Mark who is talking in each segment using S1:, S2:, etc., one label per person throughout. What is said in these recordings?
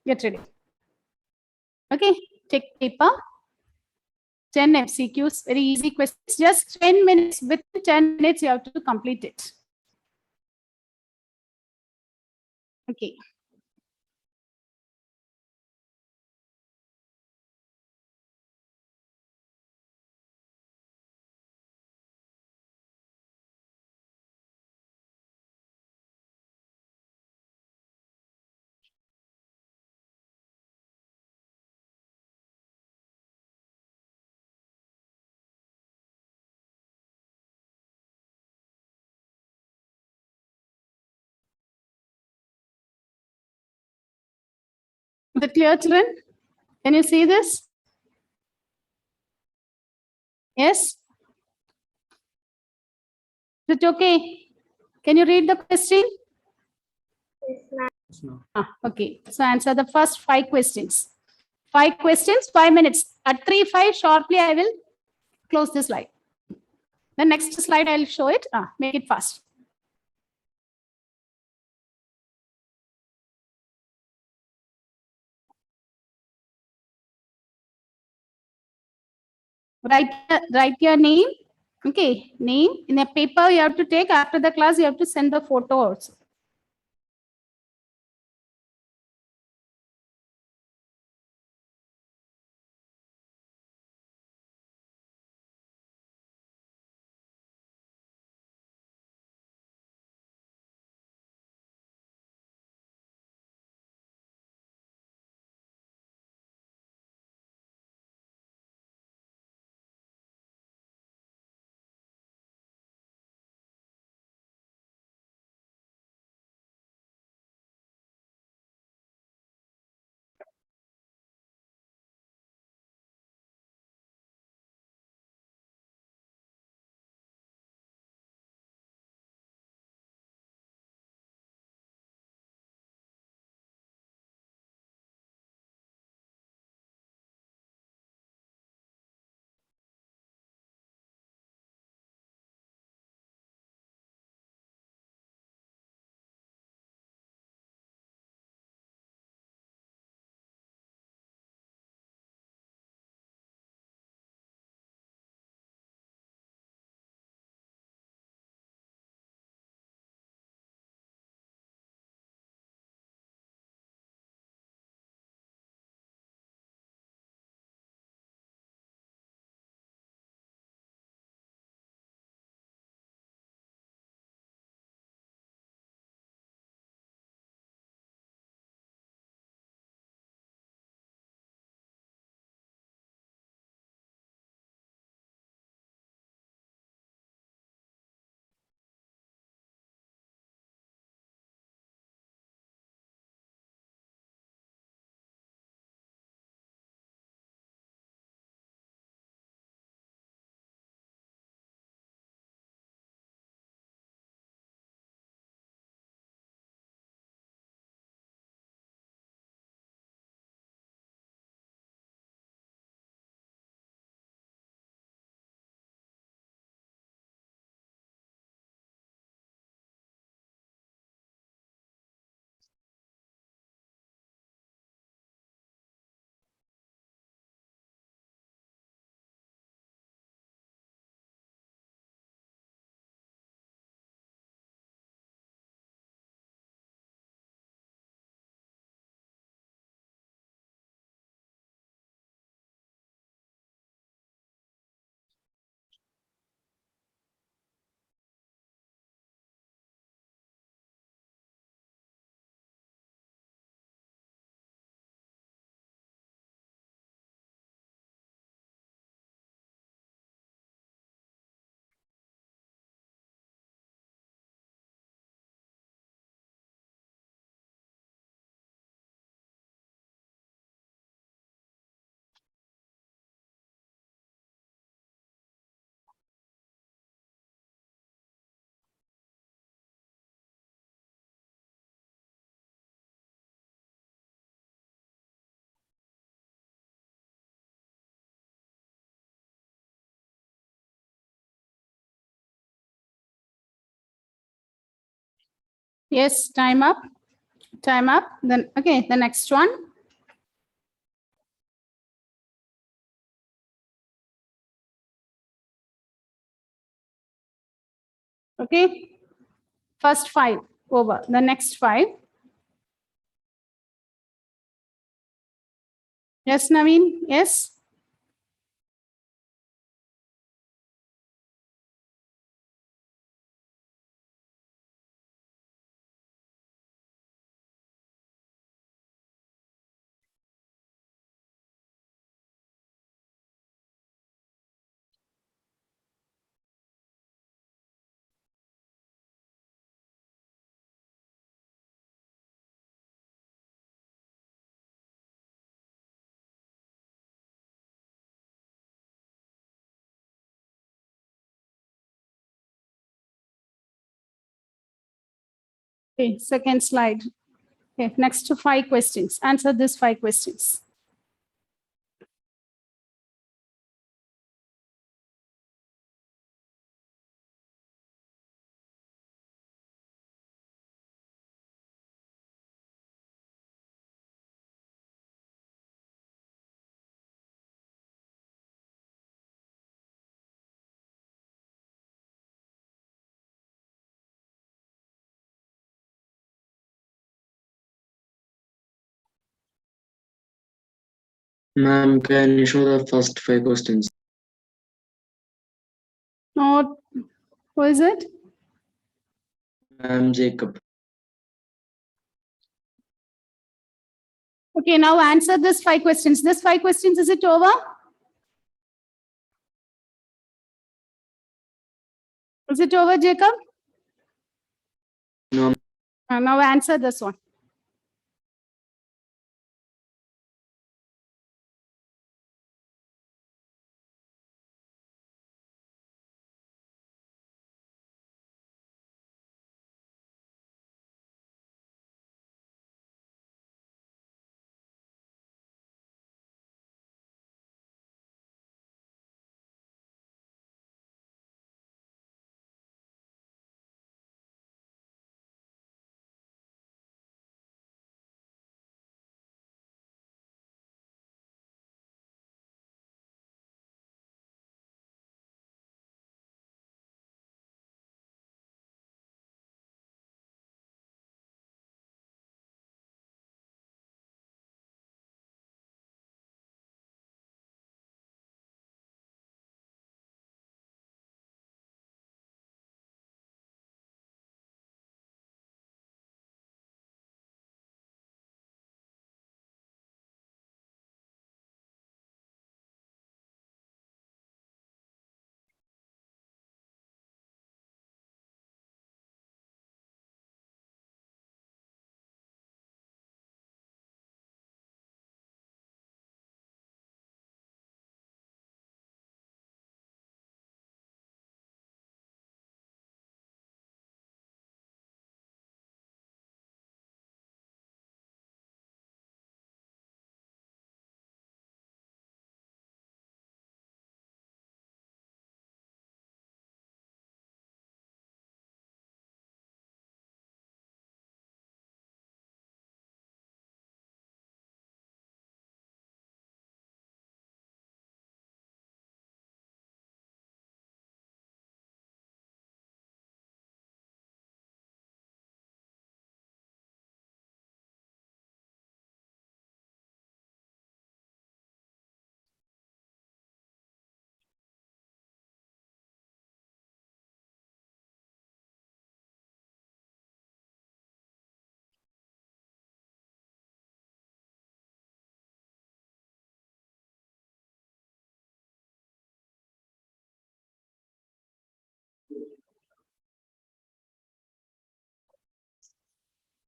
S1: Get ready. Okay, take paper. 10 FCQs, very easy questions. Just 10 minutes. Within 10 minutes, you have to complete it. Okay. Is it clear, children? Can you see this? Yes? Is it okay? Can you read the question? Okay. So answer the first 5 questions. 5 questions, 5 minutes. At 3:05 sharply, I will close this slide. The next slide, I'll show it. Make it fast. Write your name. Okay, name in a paper you have to take. After the class, you have to send the photo also. Yes, time up. Time up. Then, okay, the next one. Okay. First 5 over. The next 5. Yes, Naveen? Yes? Okay, second slide. Okay, next to 5 questions. Answer these 5 questions.
S2: Ma'am, can you show the first 5 questions?
S1: Not, who is it?
S2: Ma'am, Jacob.
S1: Okay, now answer this 5 questions. This 5 questions, is it over? Is it over, Jacob?
S2: No.
S1: Now answer this one.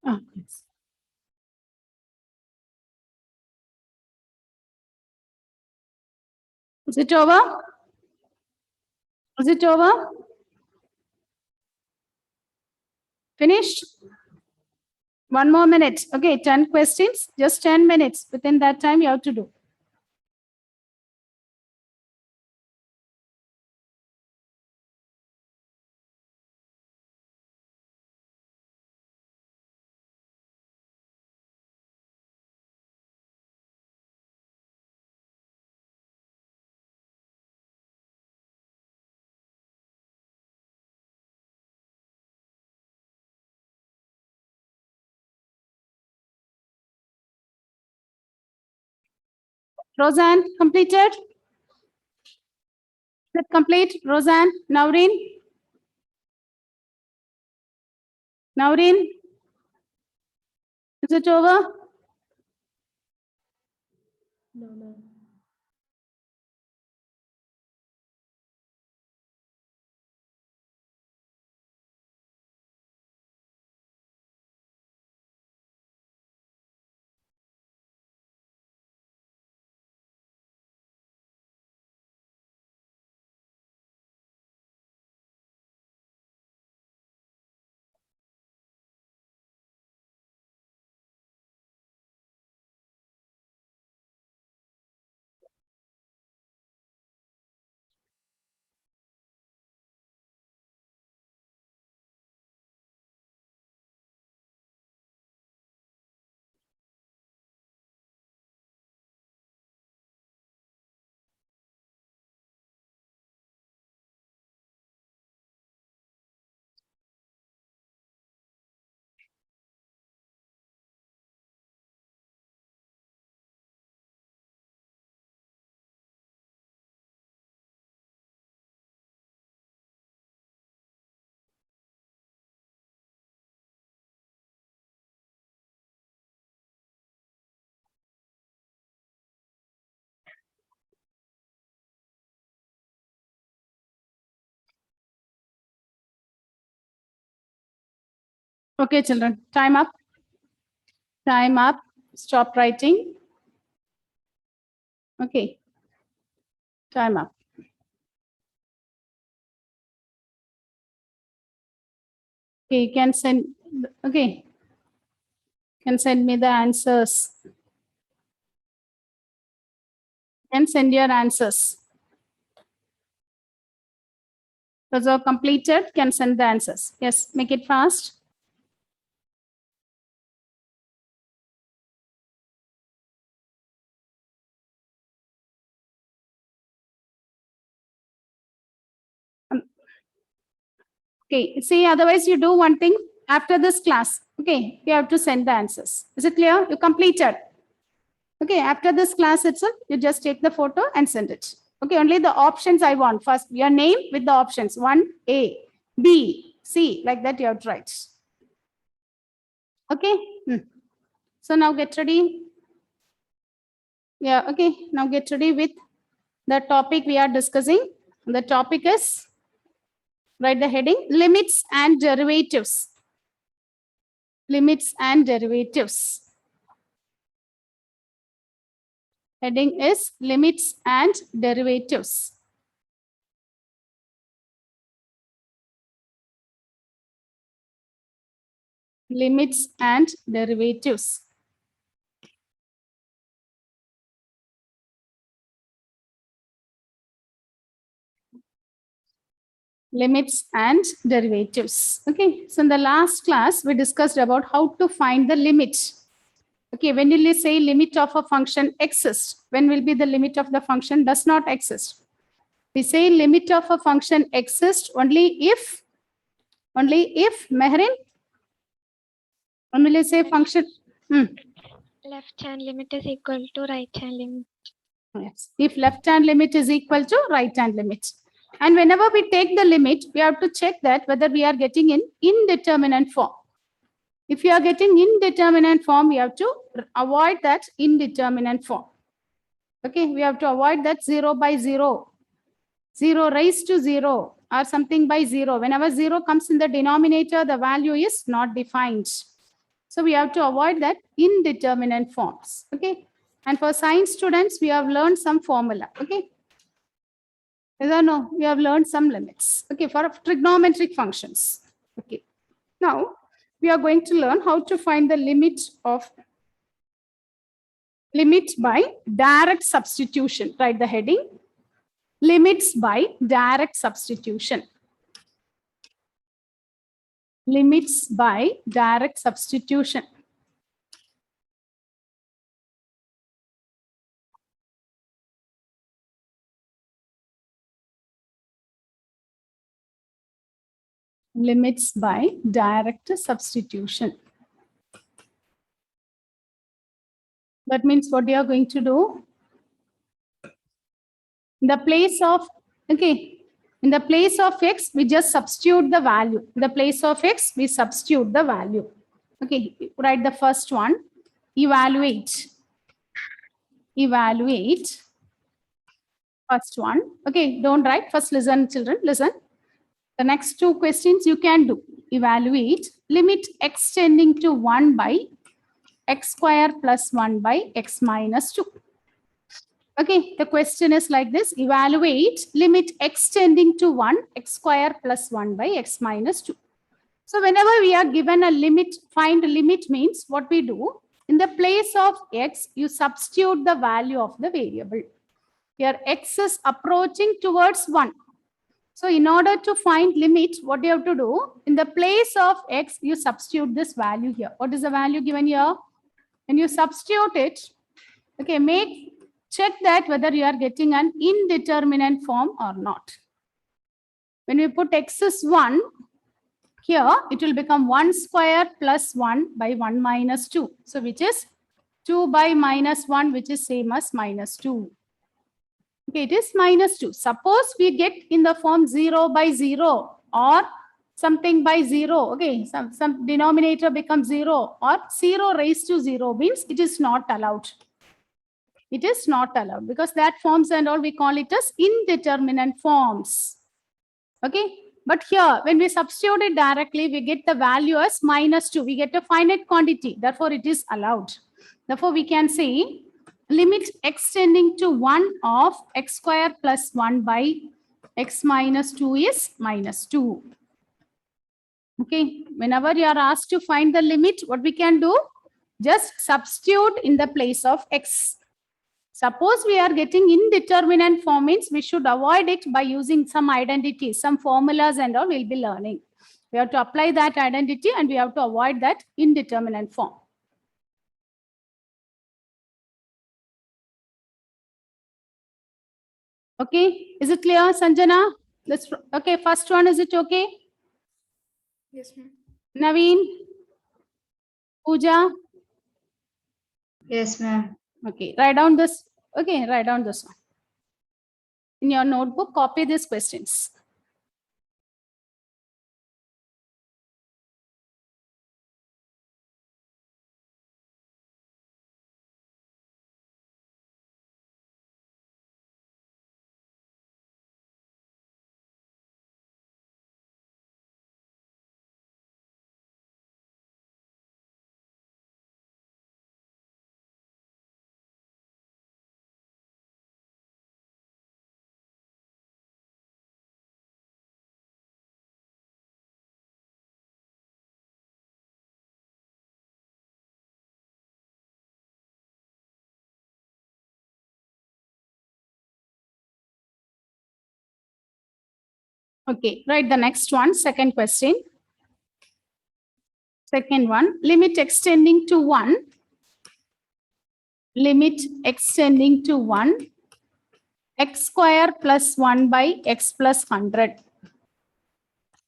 S1: Oh, yes. Is it over? Is it over? Finished? 1 more minute. Okay, 10 questions, just 10 minutes. Within that time, you have to do. Roseanne, completed? Is it complete? Roseanne, Naureen? Naureen? Is it over?
S3: No, no.
S1: Okay, children, time up. Time up. Stop writing. Okay. Time up. Okay, you can send, okay. You can send me the answers. You can send your answers. Those are completed, can send the answers. Yes, make it fast. Okay, see, otherwise you do one thing after this class. Okay, you have to send the answers. Is it clear? You completed. Okay, after this class itself, you just take the photo and send it. Okay, only the options I want. First, your name with the options. 1A, B, C, like that you have to write. Okay. So now get ready. Yeah, okay. Now get ready with the topic we are discussing. The topic is, write the heading, limits and derivatives. Limits and derivatives. Heading is limits and derivatives. Limits and derivatives. Limits and derivatives. Okay, so in the last class, we discussed about how to find the limit. Okay, when you say limit of a function exists, when will be the limit of the function does not exist? We say limit of a function exists only if Mehrin, when will you say function?
S3: Left hand limit is equal to right hand limit.
S1: Yes, if left hand limit is equal to right hand limit. And whenever we take the limit, we have to check that whether we are getting in indeterminate form. If you are getting indeterminate form, we have to avoid that indeterminate form. Okay, we have to avoid that 0 by 0, 0 raised to 0, or something by 0. Whenever 0 comes in the denominator, the value is not defined. So we have to avoid that indeterminate forms. Okay, and for science students, we have learned some formula. Okay. No, we have learned some limits. Okay, for trigonometric functions. Okay. Now, we are going to learn how to find the limit by direct substitution. Write the heading, limits by direct substitution. Limits by direct substitution. Limits by direct substitution. That means what you are going to do? In the place of, okay, in the place of x, we just substitute the value. In the place of x, we substitute the value. Okay, write the first one. Evaluate. Evaluate. First one. Okay, don't write. First listen, children, listen. The next two questions you can do. Evaluate. Limit x tending to 1 by x square plus 1 by x minus 2. Okay, the question is like this. Evaluate limit x tending to 1, x square plus 1 by x minus 2. So whenever we are given a limit, find limit means what we do. In the place of x, you substitute the value of the variable. Here x is approaching towards 1. So in order to find limit, what you have to do, in the place of x, you substitute this value here. What is the value given here? When you substitute it, okay, check that whether you are getting an indeterminate form or not. When we put x is 1, here it will become 1 square plus 1 by 1 minus 2. So which is 2 by minus 1, which is same as minus 2. Okay, it is minus 2. Suppose we get in the form 0 by 0 or something by 0. Okay, some denominator becomes 0 or 0 raised to 0 means it is not allowed. It is not allowed because that forms and all we call it as indeterminate forms. Okay, but here when we substitute it directly, we get the value as minus 2. We get a finite quantity. Therefore, it is allowed. Therefore, we can say limit x tending to 1 of x square plus 1 by x minus 2 is minus 2. Okay, whenever you are asked to find the limit, what we can do? Just substitute in the place of x. Suppose we are getting indeterminate form means we should avoid it by using some identities, some formulas and all we'll be learning. We have to apply that identity and we have to avoid that indeterminate form. Okay, is it clear, Sanjana? Okay, first one, is it okay?
S4: Yes, ma'am.
S1: Naveen? Pooja?
S4: Yes, ma'am.
S1: Okay, write down this. Okay, write down this one. In your notebook, copy these questions. Okay, write the next one, second question. Second one, limit extending to 1. Limit extending to 1. X square plus 1 by x plus 100.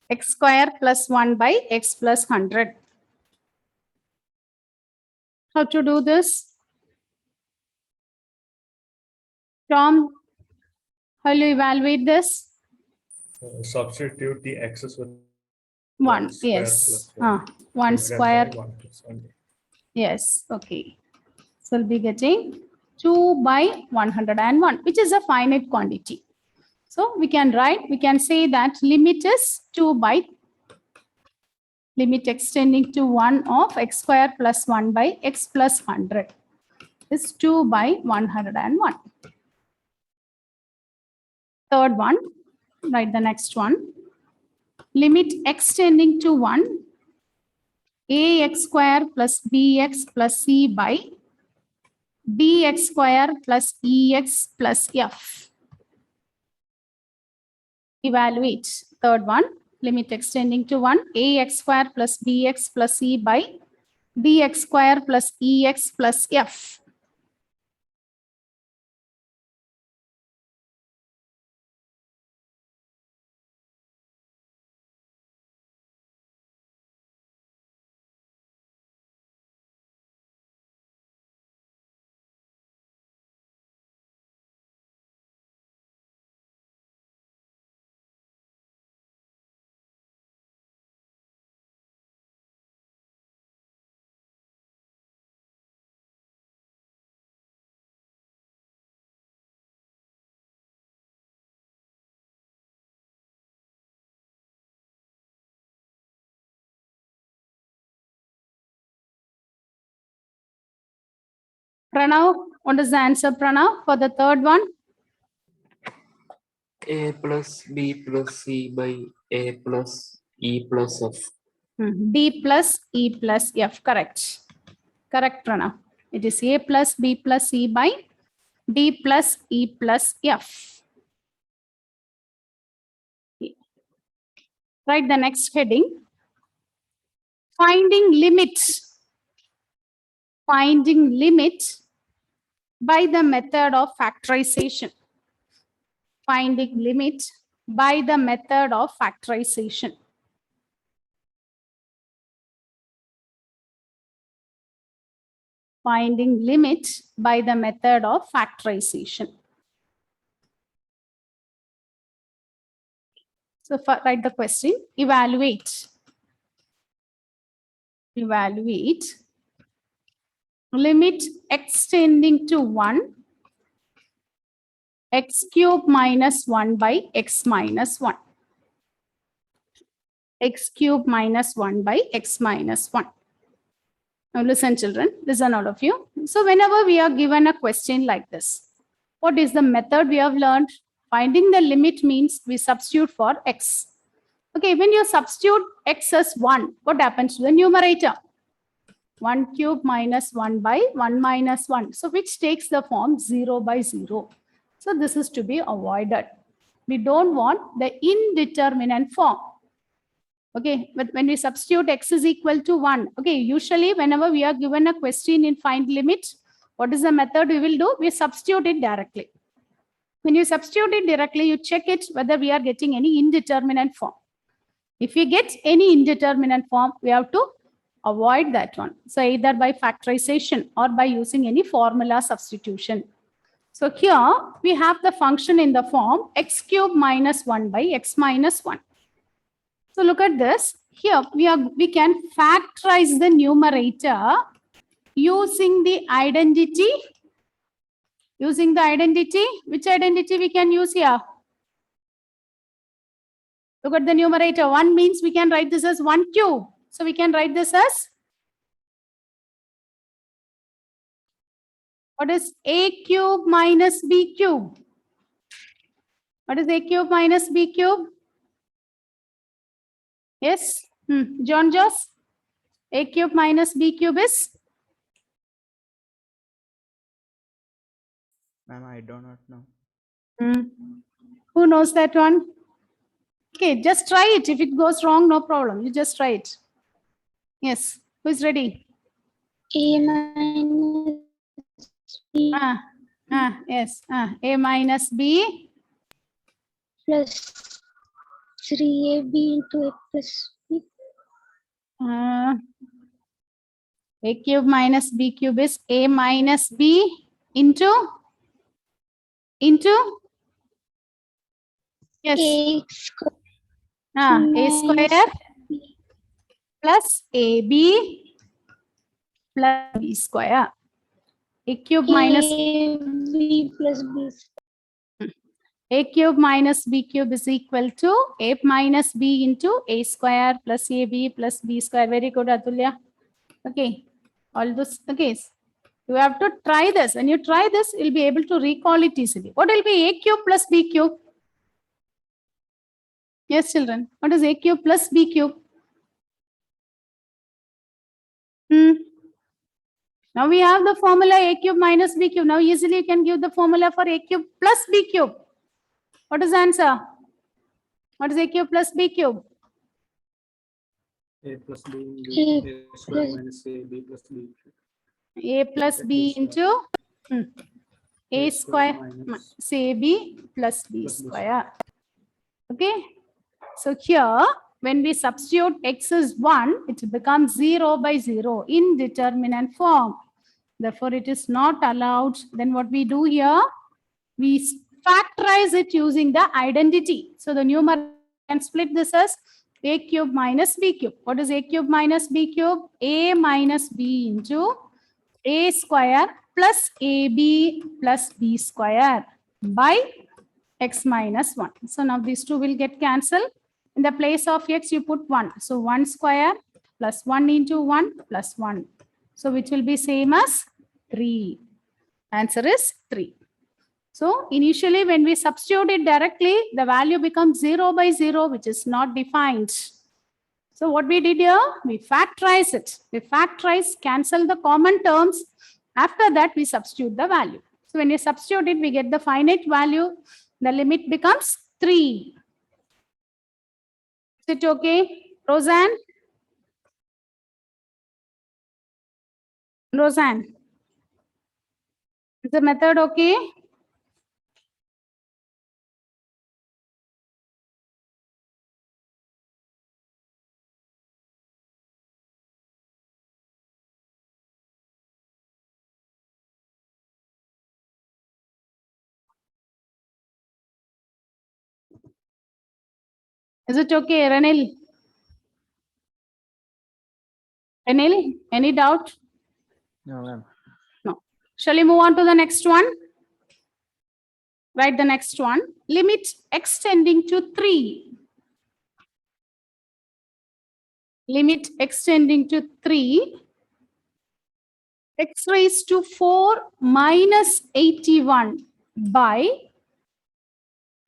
S1: X square plus 1 by x plus 100. How to do this? Tom, how will you evaluate this?
S5: Substitute the x's with
S1: 1,
S5: square
S1: yes.
S5: plus
S1: 1
S5: divided
S1: square,
S5: by 1 plus 1.
S1: yes, okay. So we'll be getting 2 by 101, which is a finite quantity. So we can say that limit is 2 by limit extending to 1 of x square plus 1 by x plus 100 is 2 by 101. Third one, write the next one. Limit x tending to 1, ax square plus bx plus c by bx square plus ex plus f. Evaluate. Third one, limit extending to 1, ax square plus bx plus c by bx square plus ex plus f. Pranav, what is the answer, Pranav, for the third one?
S2: A plus B plus C by A plus E plus F.
S1: B plus E plus F. Correct. Correct, Pranav. It is A plus B plus C by D plus E plus F. Write the next heading. Finding limit. Finding limit by the method of factorization. Finding limit by the method of factorization. Finding limit by the method of factorization. So write the question. Evaluate. Evaluate. Limit x tending to 1, x cube minus 1 by x minus 1. X cube minus 1 by x minus 1. Now listen, children, listen all of you. So whenever we are given a question like this, what is the method we have learned? Finding the limit means we substitute for x. Okay, when you substitute x as 1, what happens to the numerator? 1 cube minus 1 by 1 minus 1. So which takes the form 0 by 0. So this is to be avoided. We don't want the indeterminate form. Okay, but when we substitute x is equal to 1, okay, usually whenever we are given a question in find limit, what is the method we will do? We substitute it directly. When you substitute it directly, you check it whether we are getting any indeterminate form. If we get any indeterminate form, we have to avoid that one. So either by factorization or by using any formula substitution. So here we have the function in the form x cube minus 1 by x minus 1. So look at this. Here we can factorize the numerator using the identity. Using the identity. Which identity we can use here? Look at the numerator. 1 means we can write this as 1 cube. So we can write this as, what is a cube minus b cube? What is a cube minus b cube? Yes, John Joss? A cube minus b cube is?
S6: Ma'am, I do not know.
S1: Who knows that one? Okay, just try it. If it goes wrong, no problem. You just try it. Yes, who is ready?
S3: A minus B
S1: Yes, a minus b
S3: plus 3AB into A plus B.
S1: a cube minus b cube is a minus b into yes,
S3: A square
S1: a square plus ab plus b square. A cube minus
S3: B plus B.
S1: a cube minus b cube is equal to a minus b into a square plus ab plus b square. Very good, Atulya. Okay, all this. Okay, you have to try this. When you try this, you'll be able to recall it easily. What will be a cube plus b cube? Yes, children. What is a cube plus b cube? Now we have the formula a cube minus b cube. Now easily you can give the formula for a cube plus b cube. What is the answer? What is a cube plus b cube?
S5: A plus B,
S3: A
S5: A square
S3: plus-
S5: minus A, B plus B.
S1: A plus b into a square
S5: minus
S1: say b plus b
S5: plus B
S1: square. Okay. So here, when we substitute x is 1, it becomes 0 by 0 indeterminate form. Therefore, it is not allowed. Then what we do here, we factorize it using the identity. So the numerator can split this as a cube minus b cube. What is a cube minus b cube? A minus b into a square plus ab plus b square by x minus 1. So now these two will get cancelled. In the place of x, you put 1. So 1 square plus 1 into 1 plus 1. So which will be same as 3. Answer is 3. So initially when we substitute it directly, the value becomes 0 by 0, which is not defined. So what we did here, we factorize it. We factorize, cancel the common terms. After that, we substitute the value. So when you substitute it, we get the finite value. The limit becomes 3. Is it okay? Roseanne? Roseanne? Is the method okay? Is it okay, Ranil? Ranil, any doubt?
S2: No, ma'am.
S1: No. Shall we move on to the next one? Write the next one. Limit x tending to 3. Limit x tending to 3. X raised to 4 minus 81 by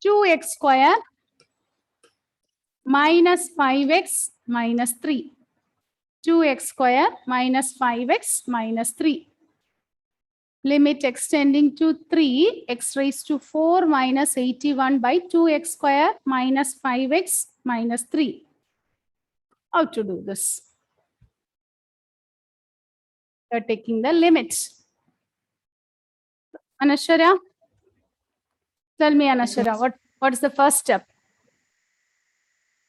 S1: 2x square minus 5x minus 3. 2x square minus 5x minus 3. Limit x tending to 3, x raised to 4 minus 81 by 2x square minus 5x minus 3. How to do this? We are taking the limit. Anashwarya? Tell me, Anashwarya, what's the first step?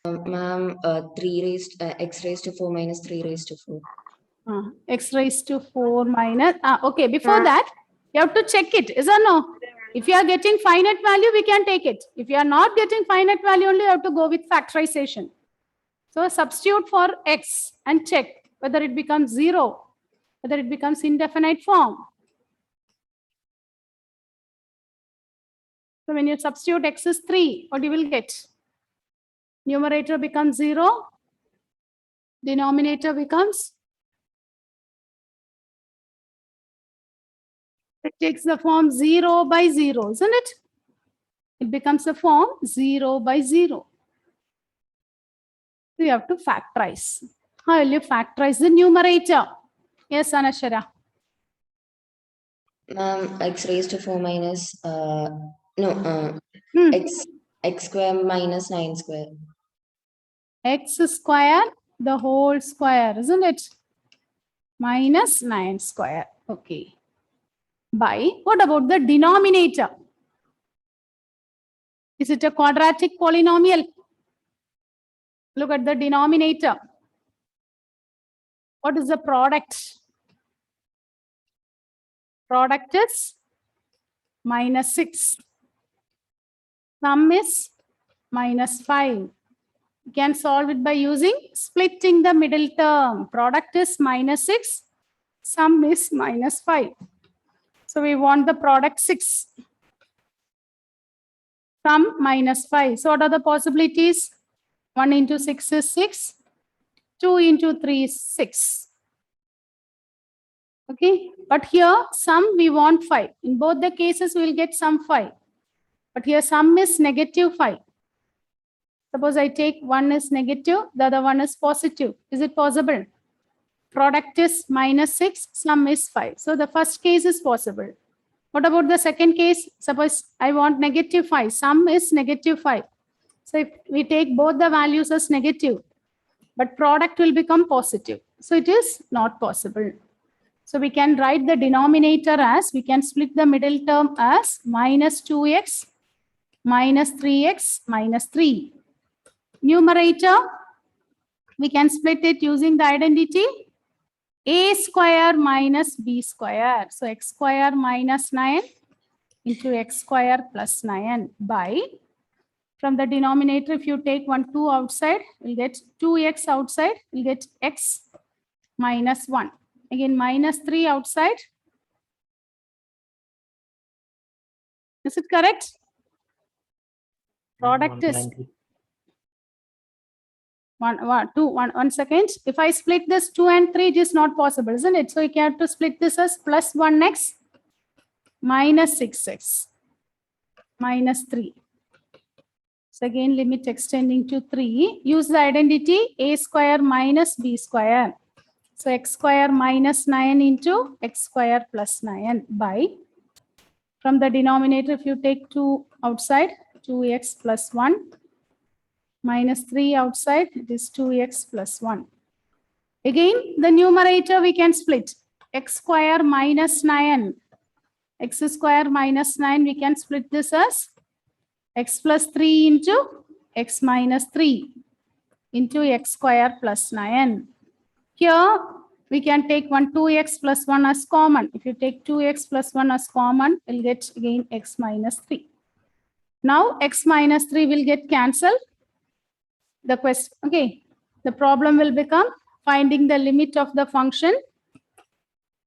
S6: Ma'am, 3 raised x raised to 4 minus 3 raised to 4.
S1: X raised to 4 minus, okay, before that, you have to check it, is or no? If you are getting finite value, we can take it. If you are not getting finite value only, you have to go with factorization. So substitute for x and check whether it becomes 0, whether it becomes indefinite form. So when you substitute x is 3, what you will get? Numerator becomes 0, denominator becomes, it takes the form 0 by 0, isn't it? It becomes a form 0 by 0. So you have to factorize. How will you factorize the numerator? Yes, Anashara.
S6: Ma'am, x raised to 4 minus, x square minus 9 square.
S1: X square, the whole square, isn't it? Minus 9 square. Okay. By, what about the denominator? Is it a quadratic polynomial? Look at the denominator. What is the product? Product is minus 6. Sum is minus 5. You can solve it by using splitting the middle term. Product is minus 6. Sum is minus 5. So we want the product 6. Sum minus 5. So what are the possibilities? 1 into 6 is 6. 2 into 3 is 6. Okay. But here sum we want 5. In both the cases we will get sum 5. But here sum is negative 5. Suppose I take one is negative, the other one is positive. Is it possible? Product is minus 6, sum is 5. So the first case is possible. What about the second case? Suppose I want negative 5, sum is negative 5. So if we take both the values as negative, but product will become positive. So it is not possible. So we can write the denominator as, we can split the middle term as minus 2x minus 3x minus 3. Numerator, we can split it using the identity a square minus b square. So x square minus 9 into x square plus 9 by, from the denominator, if you take 1, 2 outside, we'll get 2x outside, we'll get x minus 1. Again, minus 3 outside. Is it correct? Product is 1 second. If I split this 2 and 3, it is not possible, isn't it? So you have to split this as plus 1x minus 6x minus 3. So again, limit extending to 3. Use the identity a square minus b square. So x square minus 9 into x square plus 9 by, from the denominator, if you take 2 outside, 2x plus 1 minus 3 outside, it is 2x plus 1. Again, the numerator we can split. X square minus 9. X square minus 9, we can split this as x plus 3 into x minus 3 into x square plus 9. Here, we can take 2x plus 1 as common. If you take 2x plus 1 as common, we'll get again x minus 3. Now, x minus 3 will get cancelled. The question, okay, the problem will become finding the limit of the function,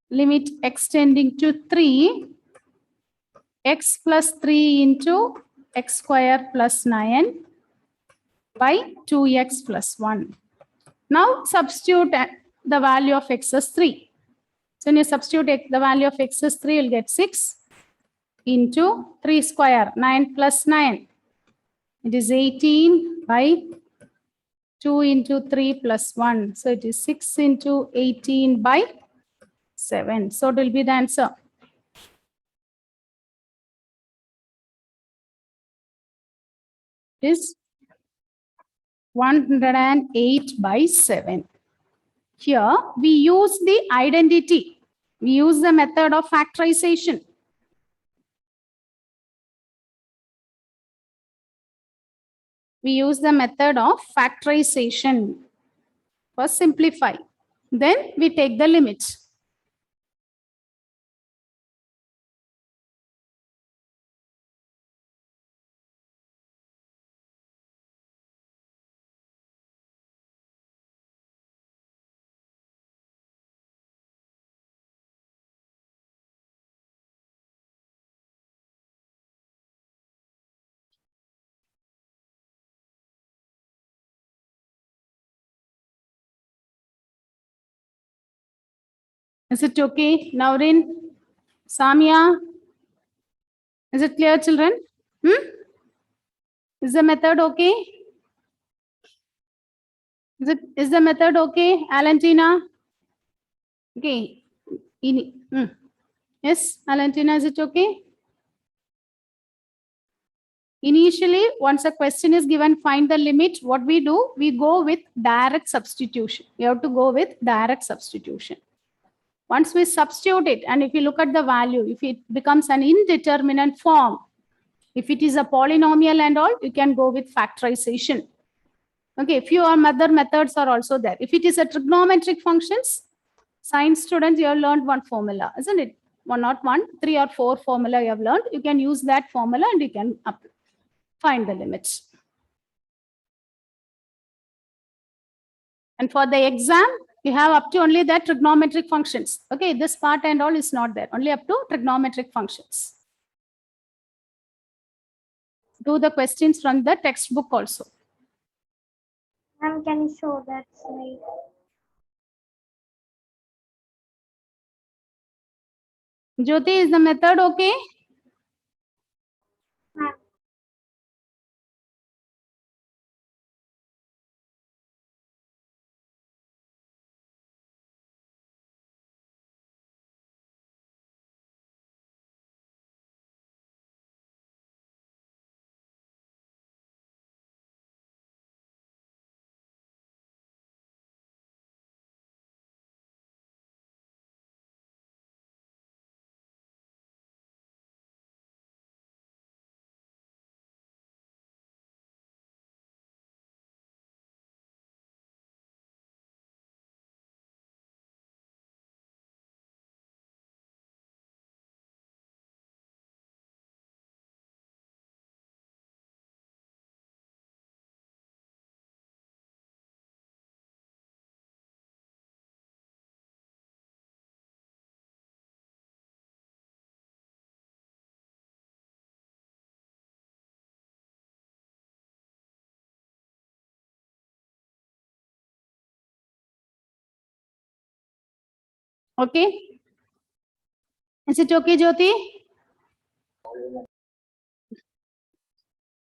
S1: limit extending to 3, x plus 3 into x square plus 9 by 2x plus 1. Now substitute the value of x as 3. So when you substitute the value of x as 3, you'll get 6 into 3 square, 9 plus 9. It is 18 by 2 into 3 plus 1. So it is 6 into 18 by 7. So it will be the answer. It is 108 by 7. Here we use the identity. We use the method of factorization. We use the method of factorization. First simplify. Then we take the limits. Is it okay? Naurin, Samia, is it clear, children? Is the method okay? Is the method okay, Alantina? Okay. Yes, Alantina, is it okay? Initially, once a question is given, find the limit. What we do, we go with direct substitution. You have to go with direct substitution. Once we substitute it, and if you look at the value, if it becomes an indeterminate form, if it is a polynomial and all, you can go with factorization. Okay, few other methods are also there. If it is a trigonometric functions, science students, you have learned one formula, isn't it? Not one, 3 or 4 formula you have learned. You can use that formula and you can find the limits. And for the exam, you have up to only that trigonometric functions. Okay, this part and all is not there, only up to trigonometric functions. Do the questions from the textbook also.
S3: Ma'am, can you show that slide?
S1: Jyoti, is the method okay?
S3: Ma'am.
S1: Okay. Is it okay, Jyoti?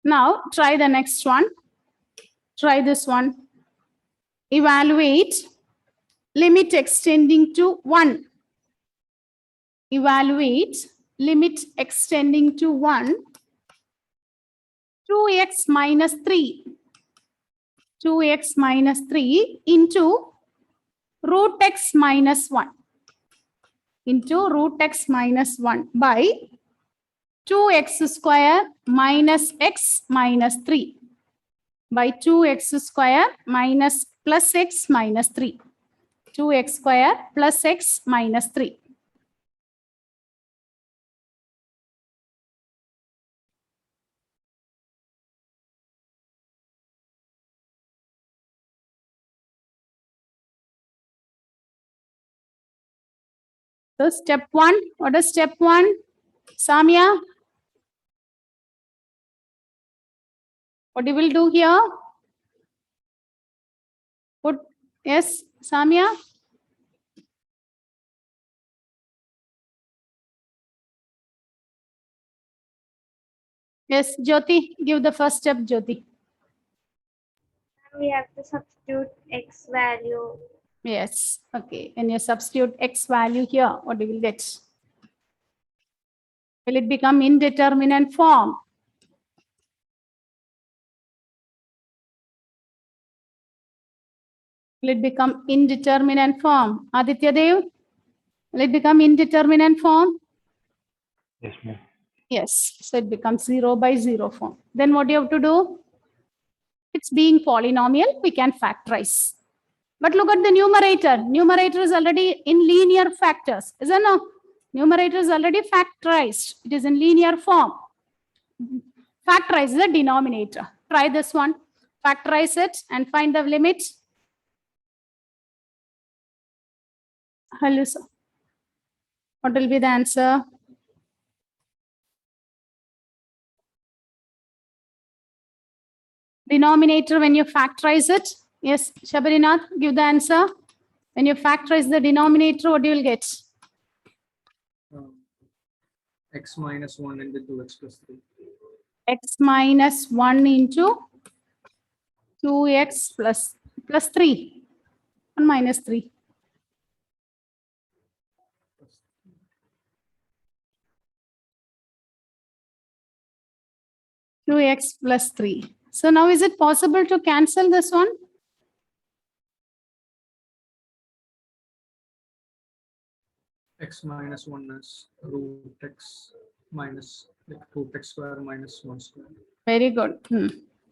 S1: Now try the next one. Try this one. Evaluate limit extending to 1. Evaluate limit extending to 1. 2x minus 3. 2x minus 3 into root x minus 1. Into root x minus 1 by 2x square minus x minus 3. By 2x square minus plus x minus 3. 2x square plus x minus 3. So step 1, what is step 1? Samia? What you will do here? Put, yes, Samia? Yes, Jyoti, give the first step, Jyoti.
S3: We have to substitute x value.
S1: Yes, okay. When you substitute x value here, what you will get? Will it become indeterminate form? Will it become indeterminate form? Aditya Dev, will it become indeterminate form?
S5: Yes, ma'am.
S1: Yes, so it becomes 0 by 0 form. Then what do you have to do? It's being polynomial, we can factorize. But look at the numerator. Numerator is already in linear factors, isn't it? Numerator is already factorized. It is in linear form. Factorize the denominator. Try this one. Factorize it and find the limit. Hello, sir. What will be the answer? Denominator, when you factorize it. Yes, Shabarinath, give the answer. When you factorize the denominator, what you will get?
S7: X minus 1 into 2x plus 3.
S1: X minus 1 into 2x plus 3. 1 minus 3. Two x plus 3. So now is it possible to cancel this one?
S7: X minus 1 is root x minus like root x square minus 1 square.
S1: Very good.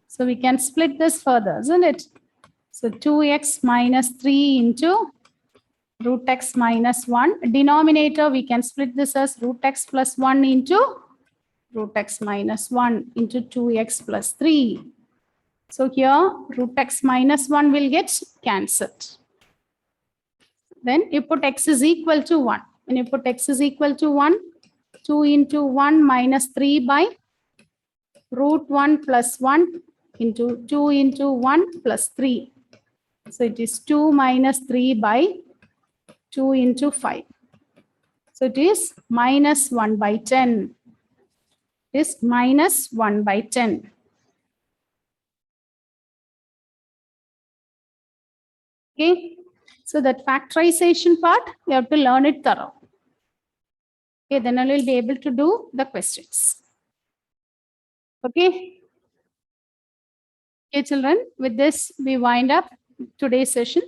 S1: So we can split this further, isn't it? So 2x minus 3 into root x minus 1. Denominator, we can split this as root x plus 1 into root x minus 1 into 2x plus 3. So here root x minus 1 will get cancelled. Then you put x is equal to 1. When you put x is equal to 1, 2 into 1 minus 3 by root 1 plus 1 into 2 into 1 plus 3. So it is 2 minus 3 by 2 into 5. So it is minus 1 by 10. It is minus 1 by 10. Okay. So that factorization part, you have to learn it thorough. Okay, then I will be able to do the questions. Okay. Okay, children, with this, we wind up today's session.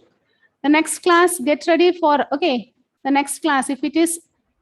S1: The next class, get ready for, okay, the next class, if it is